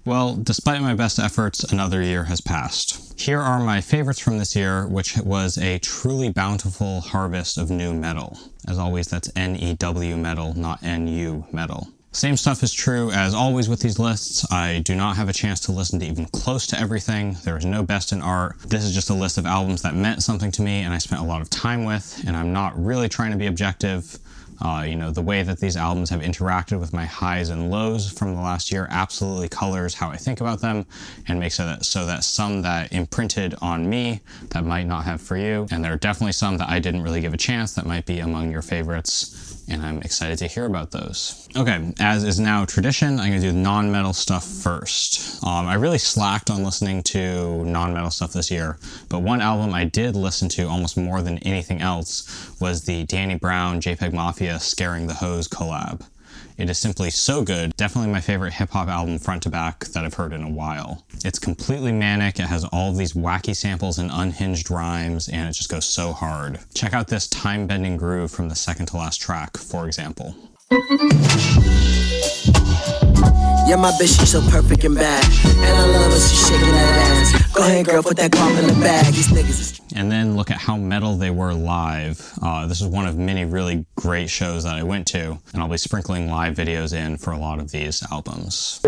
Well, despite my best efforts, another year has passed. Here are my favorites from this year, which was a truly bountiful harvest of new metal. As always, that's N-E-W metal, not N-U metal. Same stuff is true as always with these lists. I do not have a chance to listen to even close to everything. There is no best in art. This is just a list of albums that meant something to me and I spent a lot of time with, and I'm not really trying to be objective. You know, the way that these albums have interacted with my highs and lows from the last year absolutely colors how I think about them and makes it so that some that imprinted on me that might not have for you, and there are definitely some that I didn't really give a chance that might be among your favorites, and I'm excited to hear about those. Okay, as is now tradition, I'm gonna do non-metal stuff first. I really slacked on listening to non-metal stuff this year, but one album I did listen to almost more than anything else was the Danny Brown JPEG Mafia Scaring the Hose collab. It is simply so good, definitely my favorite hip-hop album front to back that I've heard in a while. It's completely manic, it has all of these wacky samples and unhinged rhymes, and it just goes so hard. Check out this time-bending groove from the second to last track, for example. Yeah, my bitch, she's so perfect and bad, and I love her, she's shaking that ass. Go ahead, girl, put that guap in the bag. These niggas is... And then look at how metal they were live. This is one of many really great shows that I went to, and I'll be sprinkling live videos in for a lot of these albums.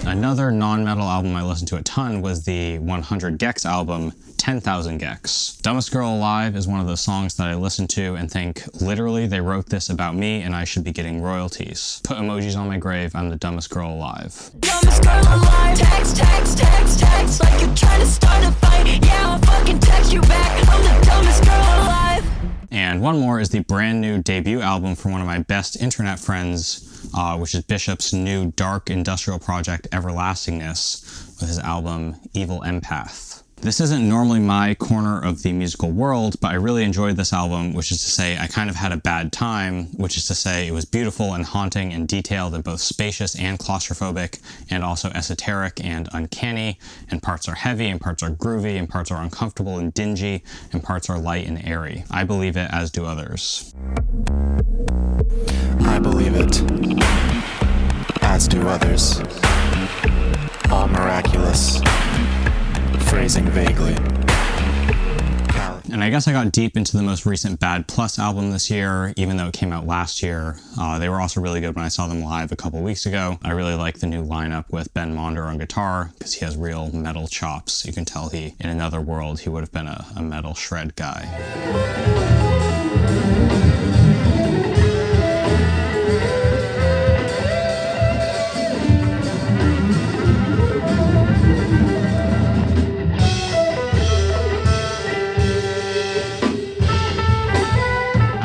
Another non-metal album I listened to a ton was the 100 gecs album, 10,000 gecs. Dumbest Girl Alive is one of those songs that I listen to and think, literally, they wrote this about me and I should be getting royalties. Put emojis on my grave, I'm the dumbest girl alive. Dumbest girl alive. Text, like you're trying to start a fight. Yeah, I'll fucking text you back. I'm the dumbest girl alive. And one more is the brand new debut album from one of my best internet friends, which is Bishop's new dark industrial project, Everlastingness, with his album Evil Empath. This isn't normally my corner of the musical world, but I really enjoyed this album, which is to say I kind of had a bad time, which is to say it was beautiful and haunting and detailed and both spacious and claustrophobic, and also esoteric and uncanny, and parts are heavy and parts are groovy and parts are uncomfortable and dingy and parts are light and airy. I believe it, as do others. I believe it, as do others. All miraculous. Phrasing vaguely. And I guess I got deep into the most recent Bad Plus album this year, even though it came out last year. They were also really good when I saw them live a couple weeks ago. I really like the new lineup with Ben Monder on guitar, because he has real metal chops. You can tell in another world, he would have been a metal shred guy.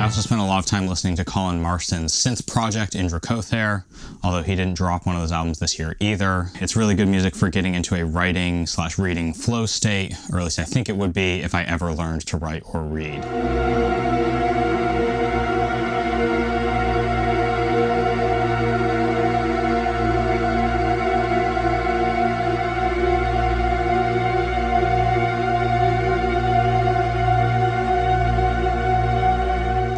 I spent a lot of time listening to Colin Marston's synth project Indricothere, although he didn't drop one of those albums this year either. It's really good music for getting into a writing/reading flow state, or at least I think it would be if I ever learned to write or read.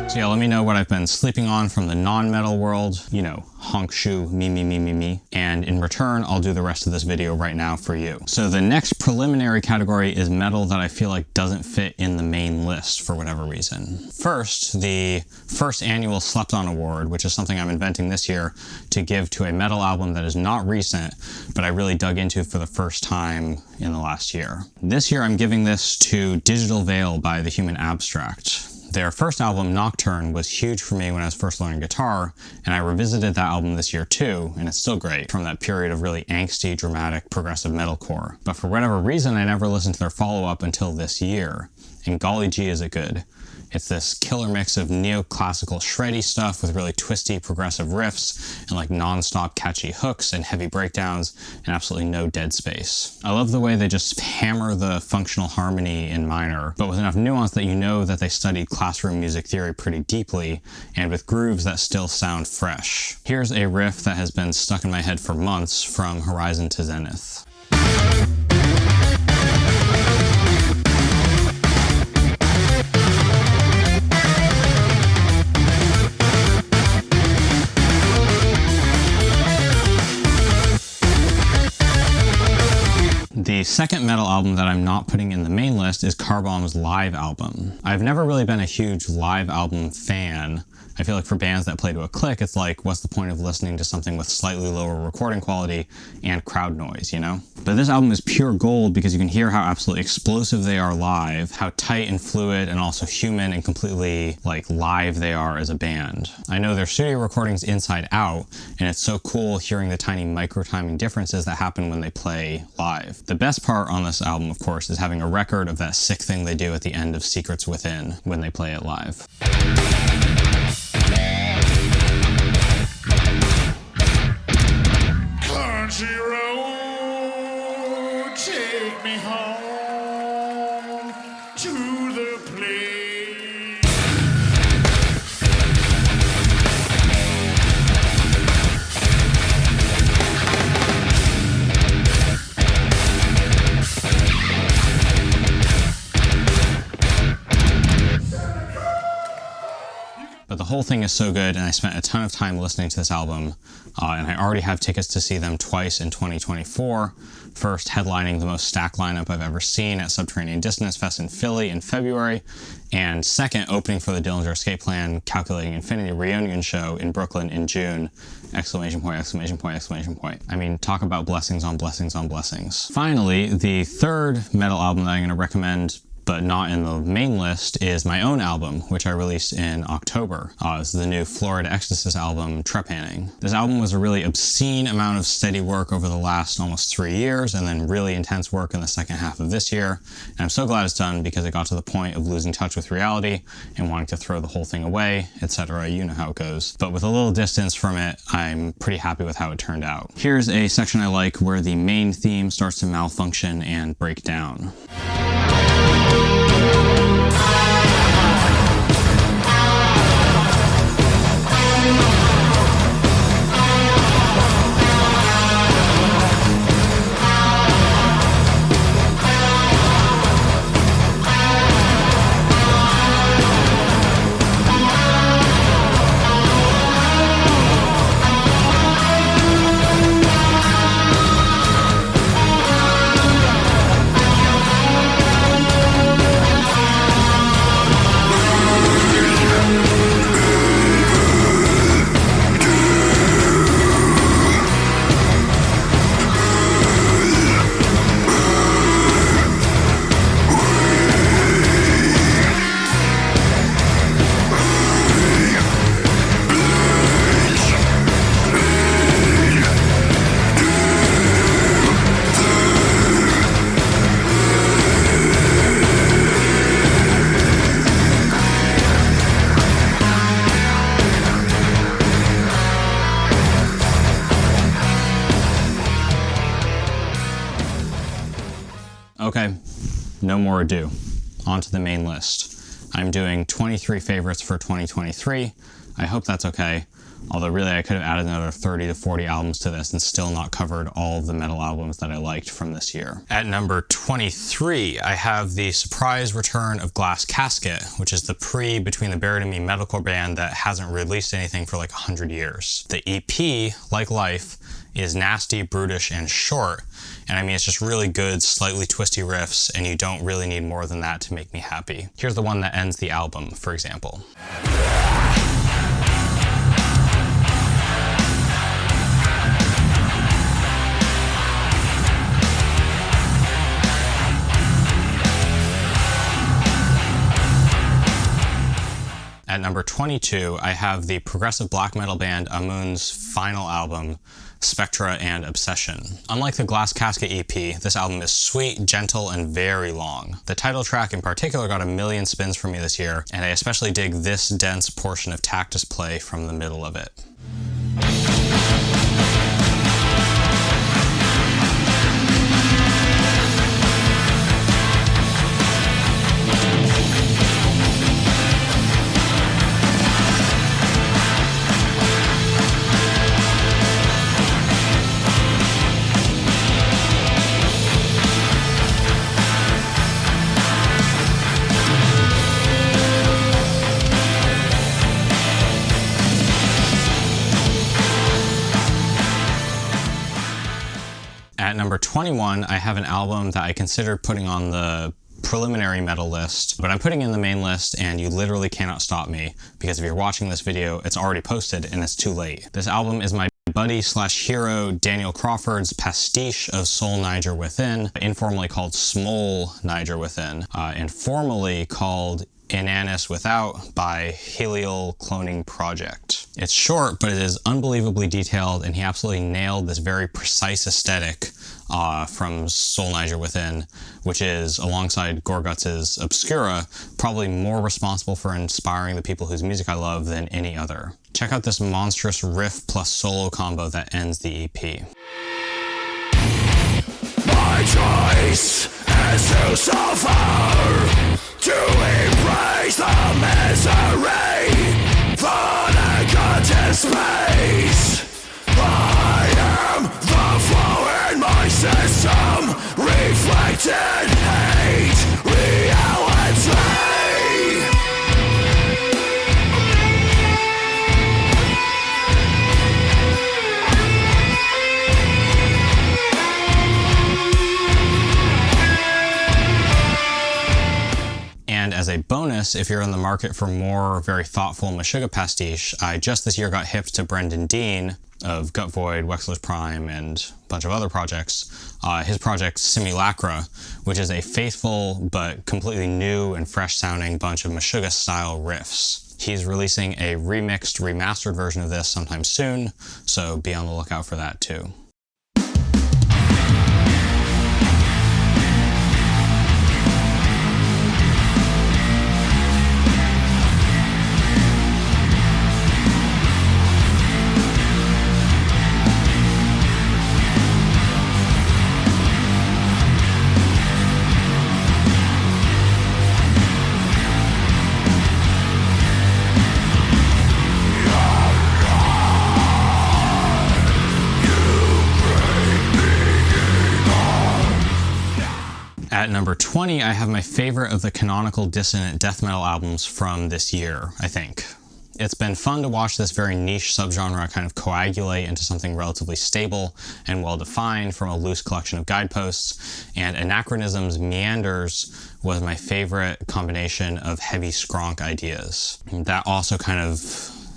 So yeah, let me know what I've been sleeping on from the non-metal world, you know, honk shoe, me, and in return, I'll do the rest of this video right now for you. So the next preliminary category is metal that I feel like doesn't fit in the main list for whatever reason. First, the first annual Slept On Award, which is something I'm inventing this year to give to a metal album that is not recent, but I really dug into for the first time in the last year. This year, I'm giving this to Digital Veil by The Human Abstract. Their first album, Nocturne, was huge for me when I was first learning guitar, and I revisited that album this year too, and it's still great, from that period of really angsty, dramatic, progressive metalcore. But for whatever reason, I never listened to their follow-up until this year, and golly gee is it good. It's this killer mix of neoclassical shreddy stuff with really twisty progressive riffs and like non-stop catchy hooks and heavy breakdowns and absolutely no dead space. I love the way they just hammer the functional harmony in minor, but with enough nuance that you know that they studied classroom music theory pretty deeply and with grooves that still sound fresh. Here's a riff that has been stuck in my head for months from Horizon to Zenith. The second metal album that I'm not putting in the main list is Carbomb's live album. I've never really been a huge live album fan. I feel like for bands that play to a click, it's like, what's the point of listening to something with slightly lower recording quality and crowd noise, you know? But this album is pure gold because you can hear how absolutely explosive they are live, how tight and fluid and also human and completely like live they are as a band. I know their studio recordings inside out, and it's so cool hearing the tiny micro timing differences that happen when they play live. The best part on this album, of course, is having a record of that sick thing they do at the end of Secrets Within when they play it live. Country road, take me home to the place. But the whole thing is so good, and I spent a ton of time listening to this album, and I already have tickets to see them twice in 2024. First, headlining the most stacked lineup I've ever seen at Subterranean Dissonance Fest in Philly in February, and second, opening for the Dillinger Escape Plan Calculating Infinity reunion show in Brooklyn in June! Exclamation point, exclamation point, exclamation point. I mean, talk about blessings on blessings on blessings. Finally, the third metal album that I'm going to recommend, but not in the main list, is my own album, which I released in October. It's the new Florid Ekstasis album, Trepanning. This album was a really obscene amount of steady work over the last almost 3 years, and then really intense work in the second half of this year. And I'm so glad it's done because it got to the point of losing touch with reality and wanting to throw the whole thing away, etc. You know how it goes. But with a little distance from it, I'm pretty happy with how it turned out. Here's a section I like where the main theme starts to malfunction and break down. Okay, no more ado. On to the main list. I'm doing 23 favorites for 2023. I hope that's okay. Although really I could have added another 30 to 40 albums to this and still not covered all of the metal albums that I liked from this year. At number 23, I have the surprise return of Glass Casket, which is the Between the Buried and Me metalcore band that hasn't released anything for like 100 years. The EP, like Life, is nasty, brutish, and short. And I mean, it's just really good, slightly twisty riffs, and you don't really need more than that to make me happy. Here's the one that ends the album, for example. At number 22, I have the progressive black metal band Amun's final album, Spectra, and Obsession. Unlike the Glass Casket EP, this album is sweet, gentle, and very long. The title track in particular got a million spins for me this year, and I especially dig this dense portion of Tactus play from the middle of it. At number 21, I have an album that I considered putting on the preliminary metal list, but I'm putting in the main list and you literally cannot stop me, because if you're watching this video, it's already posted and it's too late. This album is my buddy/hero Daniel Crawford's pastiche of Soul Niger Within, informally called Smole Niger Within, and formally called Inanus Without by Helial Cloning Project. It's short, but it is unbelievably detailed, and he absolutely nailed this very precise aesthetic from Soul Niger Within, which is, alongside Gorguts' Obscura, probably more responsible for inspiring the people whose music I love than any other. Check out this monstrous riff plus solo combo that ends the EP. My choice is to suffer, to embrace the misery, for the content space. I am the flow in my system, reflected hate reality. And as a bonus, if you're in the market for more very thoughtful Meshuggah pastiche, I just this year got hipped to Brendan Dean of Gut Void, Wexler's Prime, and a bunch of other projects. His project Simulacra, which is a faithful but completely new and fresh sounding bunch of Meshuggah style riffs. He's releasing a remixed, remastered version of this sometime soon, so be on the lookout for that too. At number 20, I have my favorite of the canonical dissonant death metal albums from this year, I think. It's been fun to watch this very niche subgenre kind of coagulate into something relatively stable and well-defined from a loose collection of guideposts, and Anachronism's Meanders was my favorite combination of heavy skronk ideas. That also kind of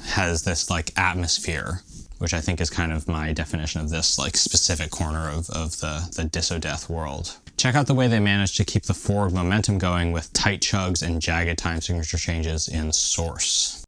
has this like atmosphere, which I think is kind of my definition of this like specific corner of the disso death world. Check out the way they managed to keep the forward momentum going with tight chugs and jagged time signature changes in Source.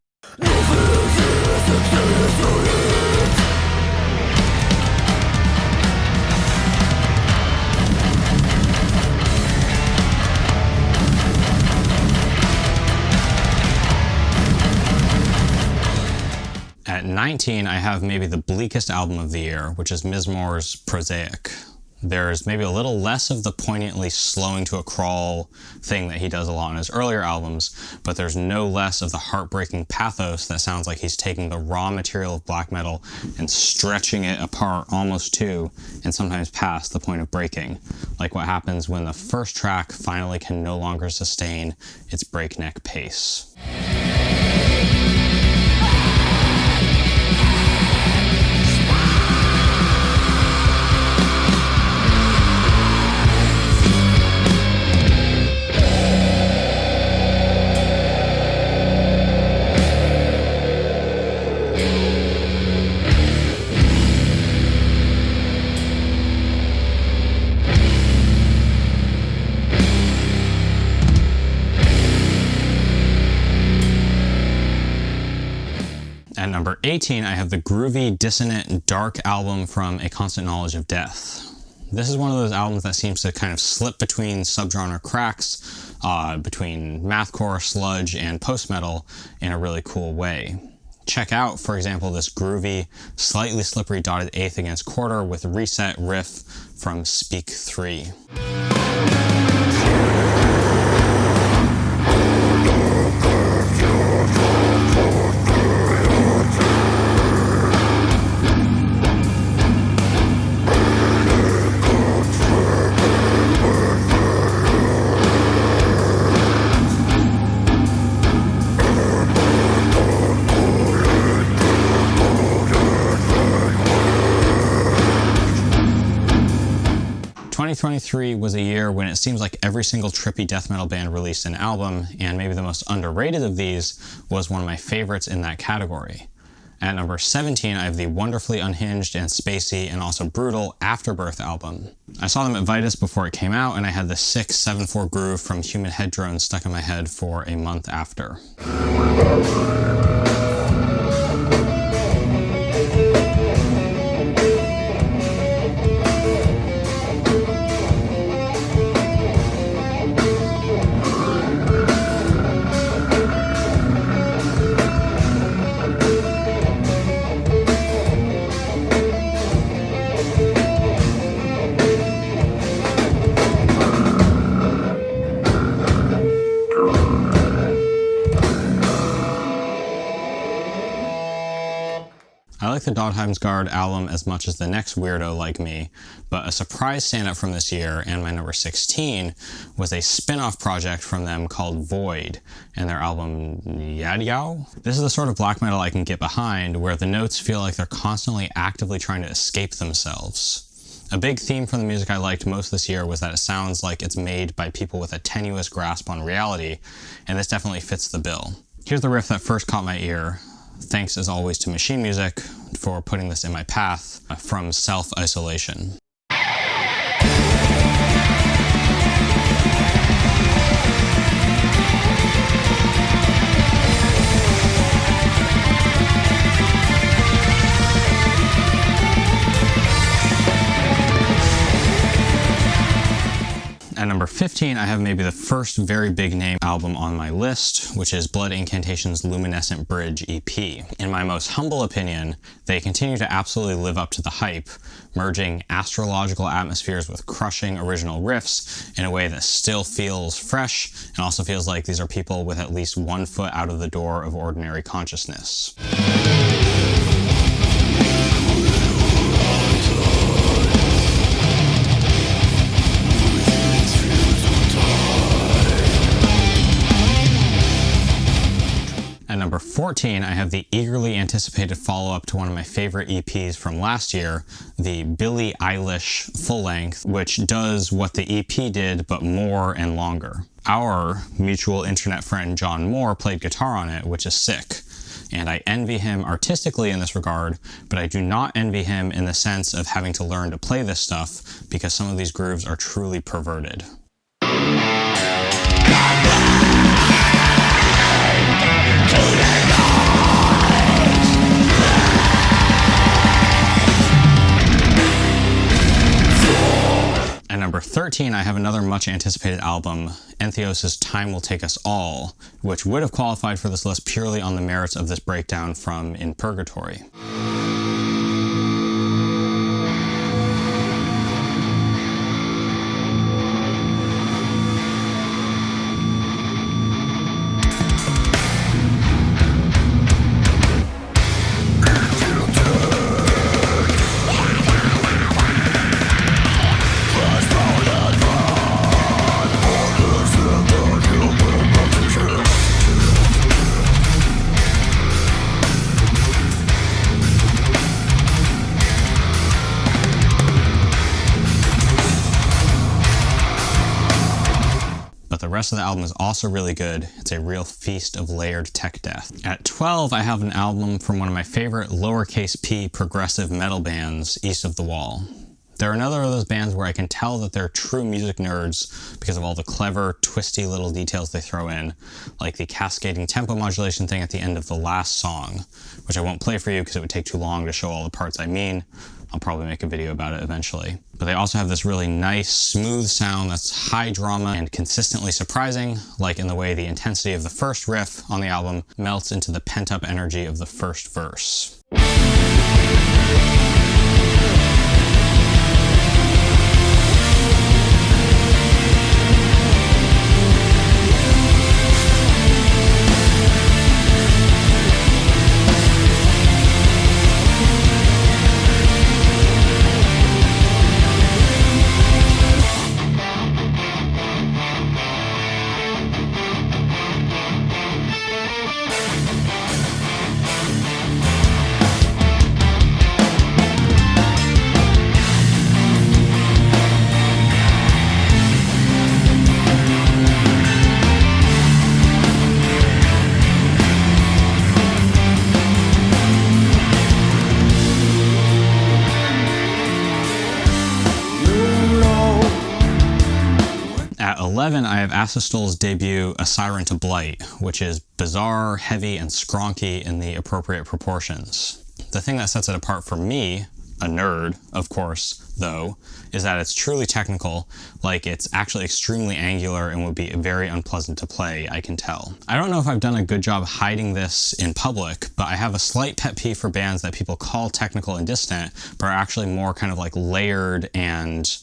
At 19, I have maybe the bleakest album of the year, which is Mizmor's Prosaic. There's maybe a little less of the poignantly slowing to a crawl thing that he does a lot on his earlier albums, but there's no less of the heartbreaking pathos that sounds like he's taking the raw material of black metal and stretching it apart almost to, and sometimes past, the point of breaking, like what happens when the first track finally can no longer sustain its breakneck pace. number 18, I have the groovy, dissonant, dark album from A Constant Knowledge of Death. This is one of those albums that seems to kind of slip between subgenre cracks, between mathcore, sludge, and post-metal in a really cool way. Check out, for example, this groovy, slightly slippery dotted eighth against quarter with reset riff from Speak 3. 2023 was a year when it seems like every single trippy death metal band released an album, and maybe the most underrated of these was one of my favorites in that category. At number 17, I have the wonderfully unhinged and spacey and also brutal Afterbirth album. I saw them at Vitus before it came out, and I had the sick 7/4 groove from Human Head Drone stuck in my head for a month after. I like the Dodheimsgard album as much as the next weirdo like me, but a surprise stand-up from this year, and my number 16, was a spin-off project from them called Void, and their album Yadiao. This is the sort of black metal I can get behind, where the notes feel like they're constantly actively trying to escape themselves. A big theme from the music I liked most this year was that it sounds like it's made by people with a tenuous grasp on reality, and this definitely fits the bill. Here's the riff that first caught my ear. Thanks as always to Machine Music for putting this in my path from Self-Isolation. At number 15, I have maybe the first very big name album on my list, which is Blood Incantation's Luminescent Bridge EP. In my most humble opinion, they continue to absolutely live up to the hype, merging astrological atmospheres with crushing original riffs in a way that still feels fresh and also feels like these are people with at least 1 foot out of the door of ordinary consciousness. At number 14, I have the eagerly anticipated follow-up to one of my favorite EPs from last year, the Billie Eilish full-length, which does what the EP did, but more and longer. Our mutual internet friend John Moore played guitar on it, which is sick. And I envy him artistically in this regard, but I do not envy him in the sense of having to learn to play this stuff, because some of these grooves are truly perverted. At number 13, I have another much anticipated album, Entheos' Time Will Take Us All, which would have qualified for this list purely on the merits of this breakdown from In Purgatory. The rest of the album is also really good. It's a real feast of layered tech death. At 12, I have an album from one of my favorite lowercase p progressive metal bands, East of the Wall. They're another of those bands where I can tell that they're true music nerds because of all the clever, twisty little details they throw in, like the cascading tempo modulation thing at the end of the last song, which I won't play for you because it would take too long to show all the parts I mean. I'll probably make a video about it eventually. But they also have this really nice, smooth sound that's high drama and consistently surprising, like in the way the intensity of the first riff on the album melts into the pent-up energy of the first verse. At 11, I have Asystol's debut, A Siren to Blight, which is bizarre, heavy, and skronky in the appropriate proportions. The thing that sets it apart for me, a nerd, of course, though, is that it's truly technical, like it's actually extremely angular and would be very unpleasant to play, I can tell. I don't know if I've done a good job hiding this in public, but I have a slight pet peeve for bands that people call technical and distant, but are actually more kind of like layered and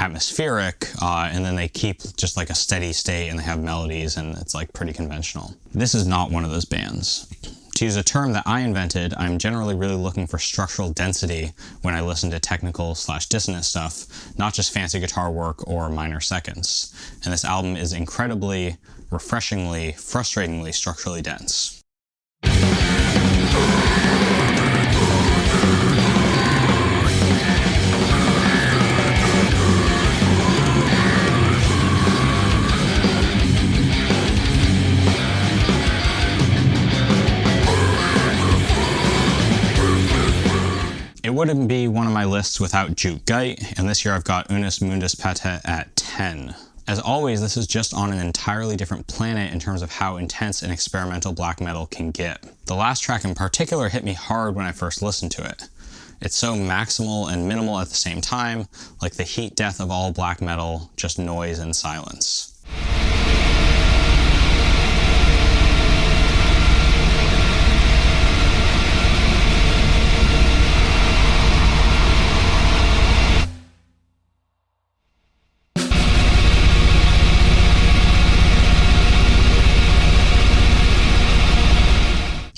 atmospheric, and then they keep just like a steady state and they have melodies and it's like pretty conventional. This is not one of those bands. To use a term that I invented, I'm generally really looking for structural density when I listen to technical/dissonant stuff, not just fancy guitar work or minor seconds. And this album is incredibly, refreshingly, frustratingly structurally dense. It wouldn't be one of my lists without Jute, Gyte, and this year I've got Unus, Mundus, Patet at 10. As always, this is just on an entirely different planet in terms of how intense and experimental black metal can get. The last track in particular hit me hard when I first listened to it. It's so maximal and minimal at the same time, like the heat death of all black metal, just noise and silence.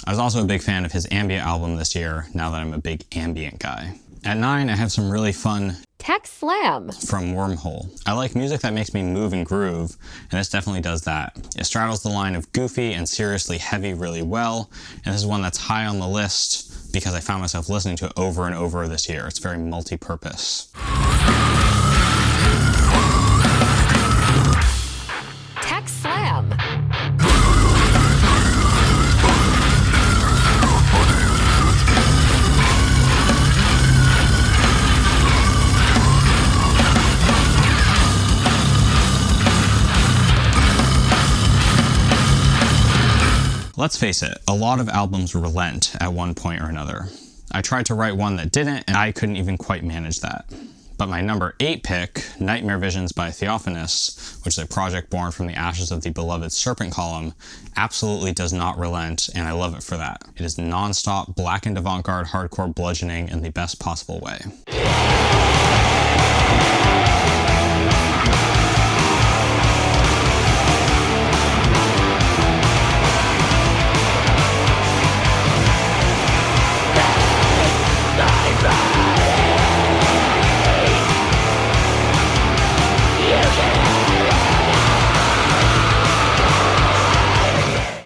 I was also a big fan of his ambient album this year, now that I'm a big ambient guy. At 9, I have some really fun Tech Slam from Wormhole. I like music that makes me move and groove, and this definitely does that. It straddles the line of goofy and seriously heavy really well, and this is one that's high on the list because I found myself listening to it over and over this year. It's very multi-purpose. Tech Slam. Let's face it, a lot of albums relent at one point or another. I tried to write one that didn't, and I couldn't even quite manage that. But my number 8 pick, Nightmare Visions by Theophonos, which is a project born from the ashes of the beloved Serpent Column, absolutely does not relent, and I love it for that. It is non-stop, blackened avant-garde hardcore bludgeoning in the best possible way.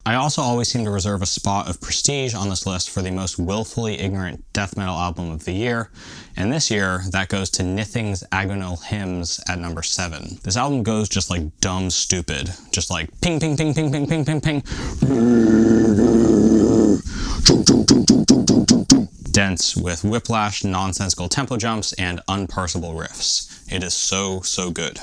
I also always seem to reserve a spot of prestige on this list for the most willfully ignorant death metal album of the year, and this year that goes to Nithing's Agonal Hymns at number 7. This album goes just like dumb stupid, just like ping ping ping ping ping ping ping ping. dense with whiplash, nonsensical tempo jumps, and unparsable riffs. It is so, so good.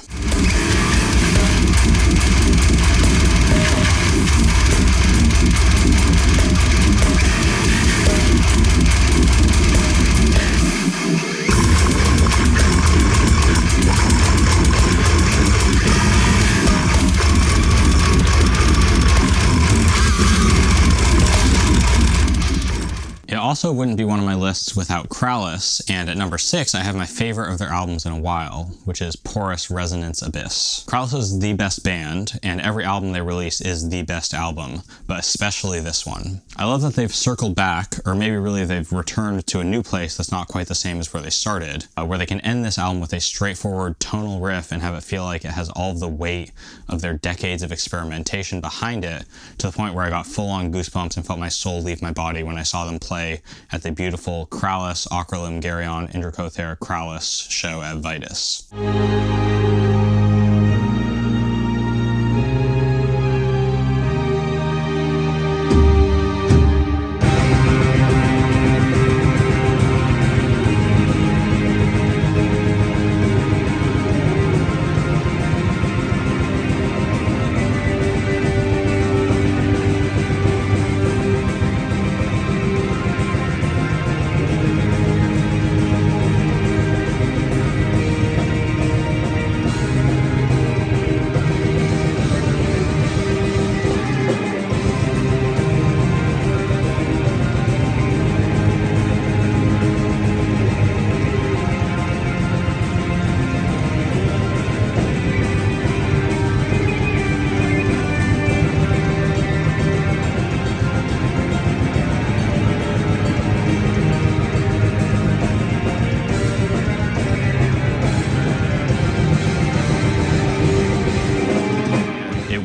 It also wouldn't be one of my lists without Krallice, and at number 6 I have my favorite of their albums in a while, which is Porous Resonance Abyss. Krallice is the best band, and every album they release is the best album, but especially this one. I love that they've circled back, or maybe really they've returned to a new place that's not quite the same as where they started, where they can end this album with a straightforward tonal riff and have it feel like it has all of the weight of their decades of experimentation behind it, to the point where I got full-on goosebumps and felt my soul leave my body when I saw them play at the beautiful Krallice, Ocralim, Geryon, Indricothere, Krallice show at Vitus.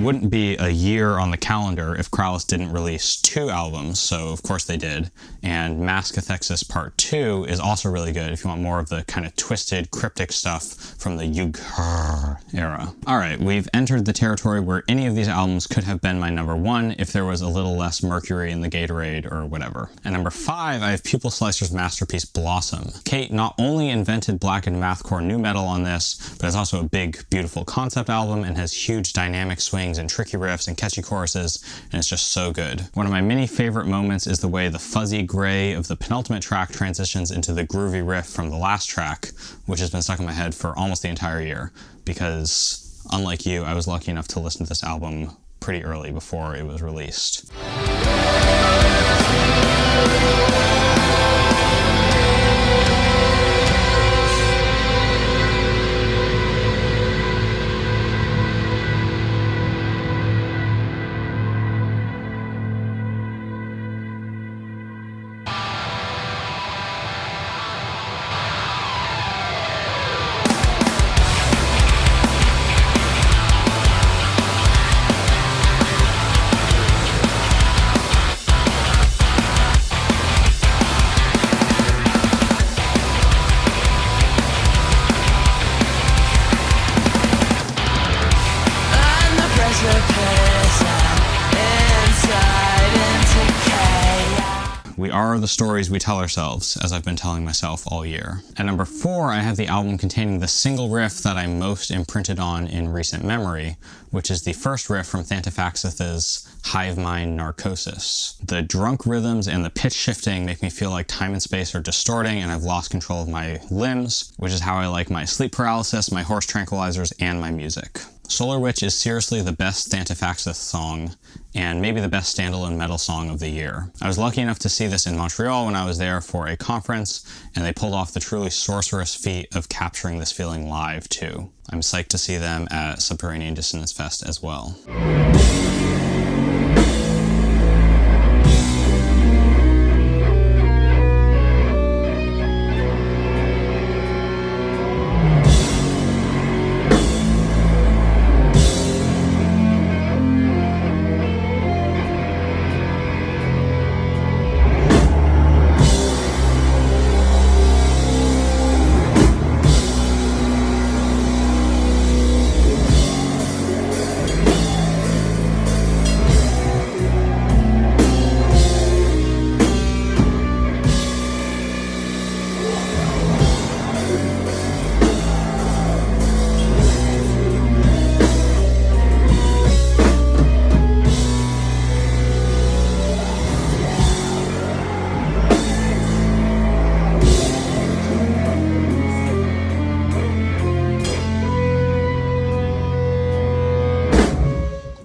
Wouldn't be a year on the calendar if Krallice didn't release 2 albums, so of course they did. And Mass Cathexis Part 2 is also really good if you want more of the kind of twisted, cryptic stuff from the Yug era. Alright, we've entered the territory where any of these albums could have been my number 1 if there was a little less mercury in the Gatorade or whatever. At number 5, I have Pupil Slicer's masterpiece Blossom. Kate not only invented black and mathcore nu metal on this, but it's also a big, beautiful concept album and has huge dynamic swings and tricky riffs and catchy choruses, and it's just so good. One of my many favorite moments is the way the fuzzy gray of the penultimate track transitions into the groovy riff from the last track, which has been stuck in my head for almost the entire year, because unlike you, I was lucky enough to listen to this album pretty early before it was released. We are the stories we tell ourselves, as I've been telling myself all year. At number 4, I have the album containing the single riff that I'm most imprinted on in recent memory, which is the first riff from Thantifaxath's Hive Mind Narcosis. The drunk rhythms and the pitch shifting make me feel like time and space are distorting and I've lost control of my limbs, which is how I like my sleep paralysis, my horse tranquilizers, and my music. Solar Witch is seriously the best Thantifaxath song, and maybe the best standalone metal song of the year. I was lucky enough to see this in Montreal when I was there for a conference, and they pulled off the truly sorcerous feat of capturing this feeling live too. I'm psyched to see them at Subterranean Dissonance Fest as well.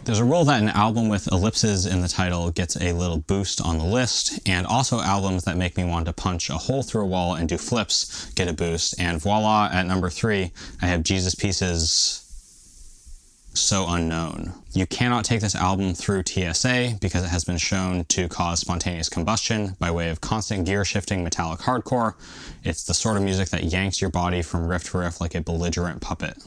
There's a rule that an album with ellipses in the title gets a little boost on the list, and also albums that make me want to punch a hole through a wall and do flips get a boost, and voila, at number 3, I have Jesus Pieces' So Unknown. You cannot take this album through TSA because it has been shown to cause spontaneous combustion by way of constant gear shifting metallic hardcore. It's the sort of music that yanks your body from riff to riff like a belligerent puppet.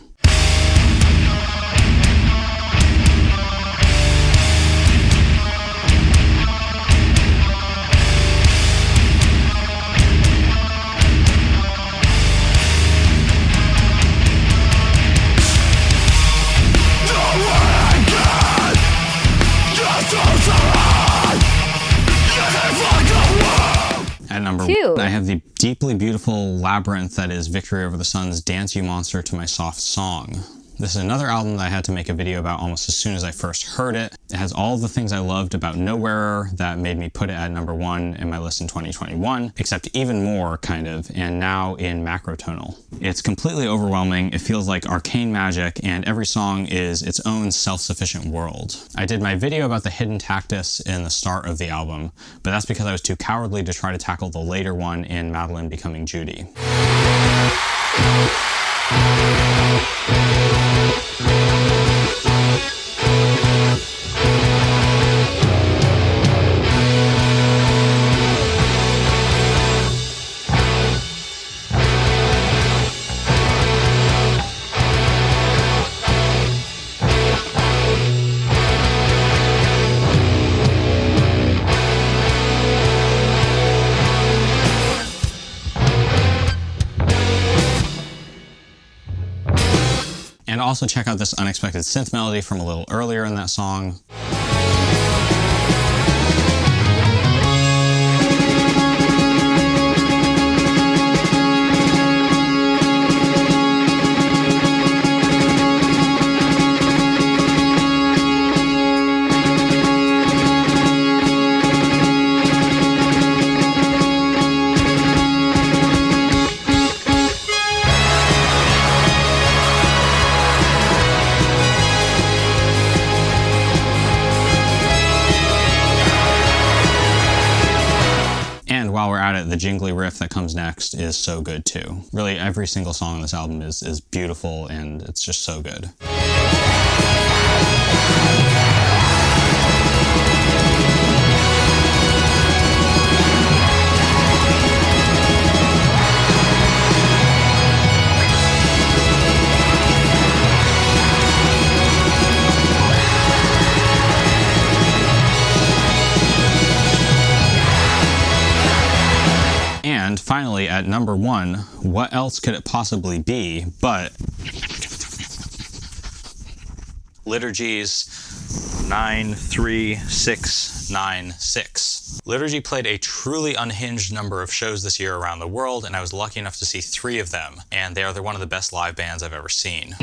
At number 2, I have the deeply beautiful labyrinth that is Victory Over the Sun's Dance You Monster to My Soft Song. This is another album that I had to make a video about almost as soon as I first heard it. It has all of the things I loved about Nowhere that made me put it at number 1 in my list in 2021, except even more, kind of, and now in macrotonal. It's completely overwhelming, it feels like arcane magic, and every song is its own self-sufficient world. I did my video about the hidden Tactus in the start of the album, but that's because I was too cowardly to try to tackle the later one in Madeline Becoming Judy. And also check out this unexpected synth melody from a little earlier in that song. While we're at it, the jingly riff that comes next is so good too. Really, every single song on this album is beautiful, and it's just so good. And finally, at number 1, what else could it possibly be but Liturgy's 93696. Liturgy played a truly unhinged number of shows this year around the world, and I was lucky enough to see 3 of them, and they are one of the best live bands I've ever seen.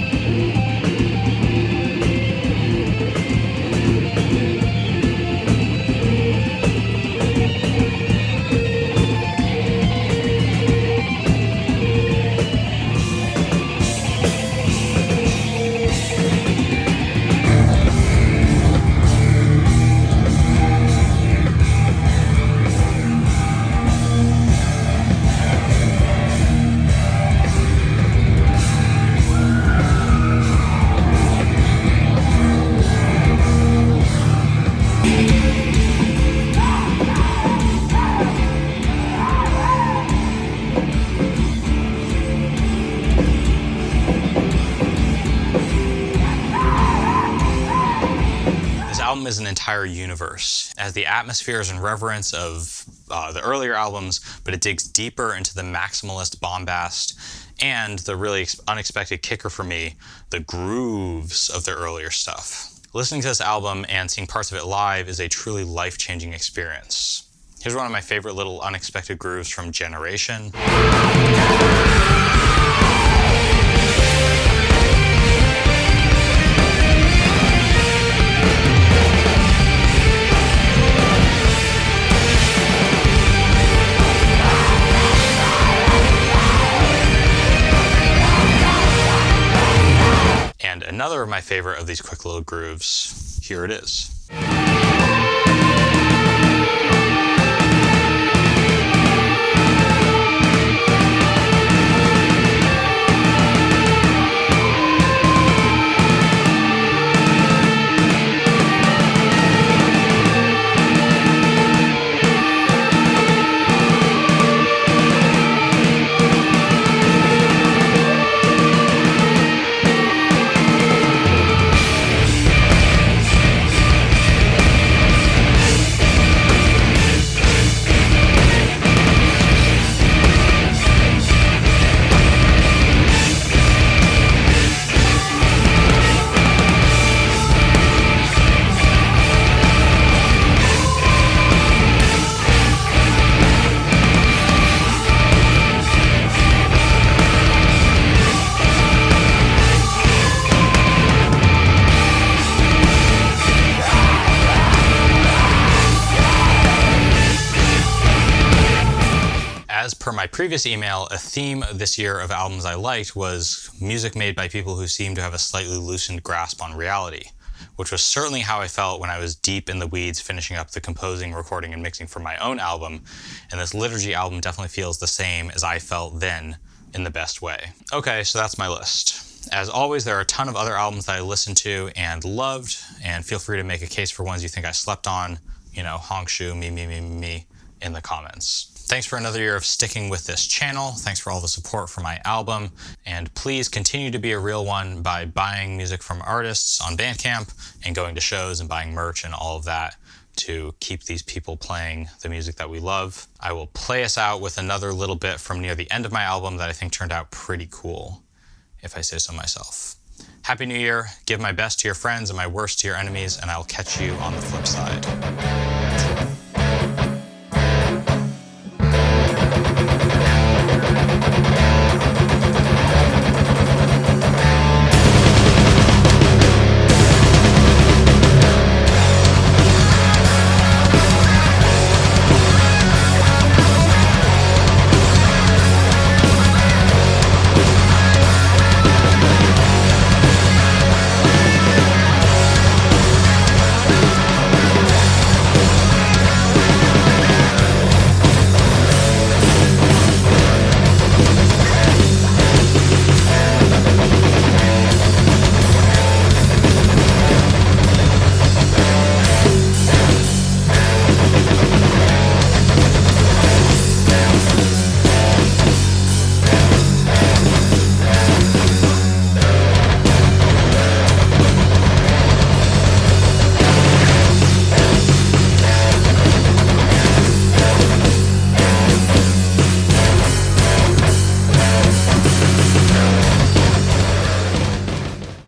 Is an entire universe. It has the atmospheres and reverence of the earlier albums, but it digs deeper into the maximalist bombast and the really unexpected kicker for me, the grooves of their earlier stuff. Listening to this album and seeing parts of it live is a truly life-changing experience. Here's one of my favorite little unexpected grooves from Generation. And another of my favorite of these quick little grooves, here it is. As per my previous email, a theme this year of albums I liked was music made by people who seem to have a slightly loosened grasp on reality, which was certainly how I felt when I was deep in the weeds finishing up the composing, recording, and mixing for my own album, and this Liturgy album definitely feels the same as I felt then, in the best way. Okay, so that's my list. As always, there are a ton of other albums that I listened to and loved, and feel free to make a case for ones you think I slept on, you know, honk shoe, me, in the comments. Thanks for another year of sticking with this channel. Thanks for all the support for my album. And please continue to be a real one by buying music from artists on Bandcamp and going to shows and buying merch and all of that to keep these people playing the music that we love. I will play us out with another little bit from near the end of my album that I think turned out pretty cool, if I say so myself. Happy New Year. Give my best to your friends and my worst to your enemies, and I'll catch you on the flip side.